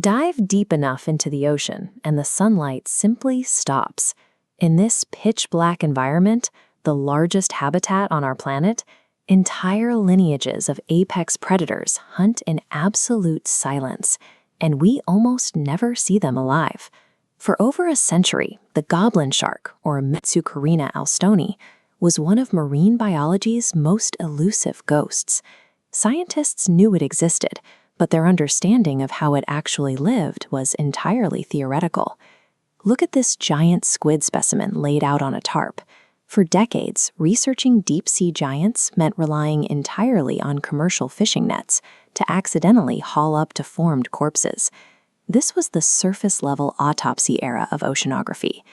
Dive deep enough into the ocean, and the sunlight simply stops. In this pitch-black environment, the largest habitat on our planet, entire lineages of apex predators hunt in absolute silence, and we almost never see them alive. For over a century, the goblin shark, or Metsucarina alstoni, was one of marine biology's most elusive ghosts. Scientists knew it existed, but their understanding of how it actually lived was entirely theoretical. Look at this giant squid specimen laid out on a tarp. For decades, researching deep-sea giants meant relying entirely on commercial fishing nets to accidentally haul up deformed corpses. This was the surface-level autopsy era of oceanography.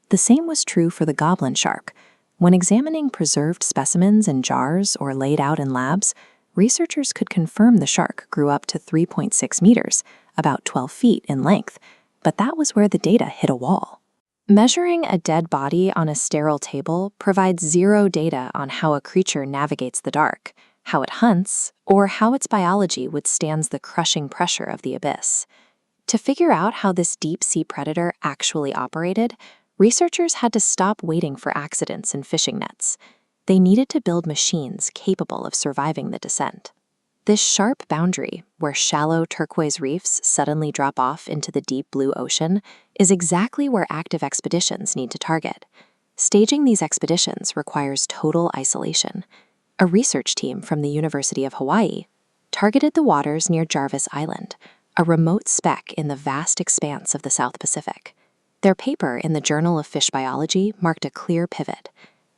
The same was true for the goblin shark. When examining preserved specimens in jars or laid out in labs, researchers could confirm the shark grew up to 3.6 meters, about 12 feet in length, but that was where the data hit a wall. Measuring a dead body on a sterile table provides zero data on how a creature navigates the dark, how it hunts, or how its biology withstands the crushing pressure of the abyss. To figure out how this deep-sea predator actually operated, researchers had to stop waiting for accidents in fishing nets. They needed to build machines capable of surviving the descent. This sharp boundary, where shallow turquoise reefs suddenly drop off into the deep blue ocean, is exactly where active expeditions need to target. Staging these expeditions requires total isolation. A research team from the University of Hawaii targeted the waters near Jarvis Island, a remote speck in the vast expanse of the South Pacific. Their paper in the Journal of Fish Biology marked a clear pivot.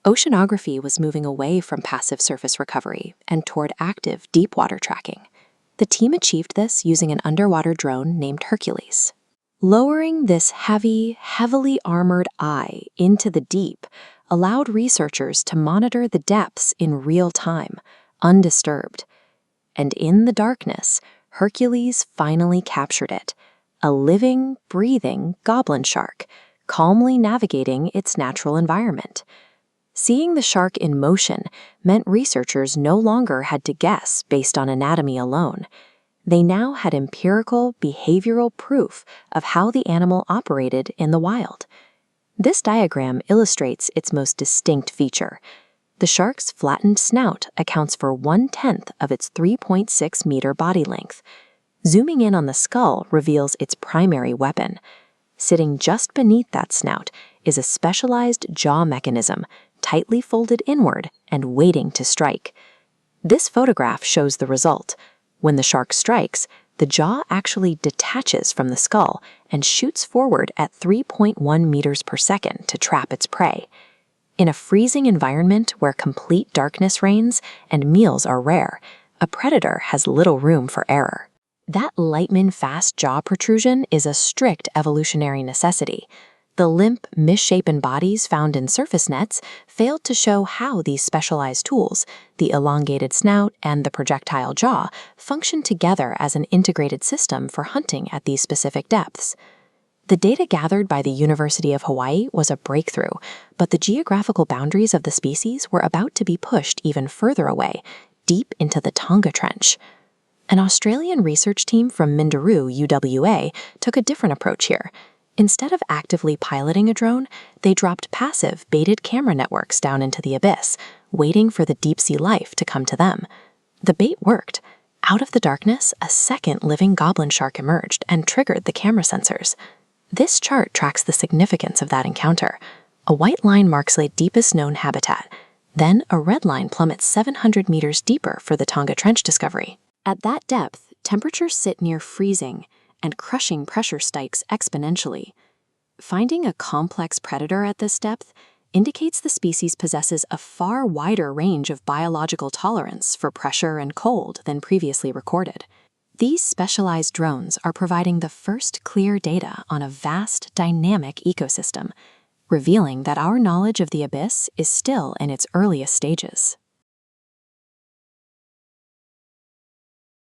Oceanography was moving away from passive surface recovery and toward active deep water tracking. The team achieved this using an underwater drone named Hercules. Lowering this heavily armored eye into the deep allowed researchers to monitor the depths in real time, undisturbed. And in the darkness, Hercules finally captured it, a living, breathing goblin shark, calmly navigating its natural environment. Seeing the shark in motion meant researchers no longer had to guess based on anatomy alone. They now had empirical, behavioral proof of how the animal operated in the wild. This diagram illustrates its most distinct feature. The shark's flattened snout accounts for 1/10 of its 3.6-meter body length. Zooming in on the skull reveals its primary weapon. Sitting just beneath that snout is a specialized jaw mechanism, tightly folded inward and waiting to strike. This photograph shows the result. When the shark strikes, the jaw actually detaches from the skull and shoots forward at 3.1 meters per second to trap its prey. In a freezing environment where complete darkness reigns and meals are rare, a predator has little room for error. That lightning-fast jaw protrusion is a strict evolutionary necessity. The limp, misshapen bodies found in surface nets failed to show how these specialized tools, the elongated snout and the projectile jaw, function together as an integrated system for hunting at these specific depths. The data gathered by the University of Hawaii was a breakthrough, but the geographical boundaries of the species were about to be pushed even further away, deep into the Tonga Trench. An Australian research team from Minderoo, UWA, took a different approach here. Instead of actively piloting a drone, they dropped passive, baited camera networks down into the abyss, waiting for the deep-sea life to come to them. The bait worked. Out of the darkness, a second living goblin shark emerged and triggered the camera sensors. This chart tracks the significance of that encounter. A white line marks the deepest known habitat. Then a red line plummets 700 meters deeper for the Tonga Trench discovery. At that depth, temperatures sit near freezing, and crushing pressure spikes exponentially. Finding a complex predator at this depth indicates the species possesses a far wider range of biological tolerance for pressure and cold than previously recorded. These specialized drones are providing the first clear data on a vast, dynamic ecosystem, revealing that our knowledge of the abyss is still in its earliest stages.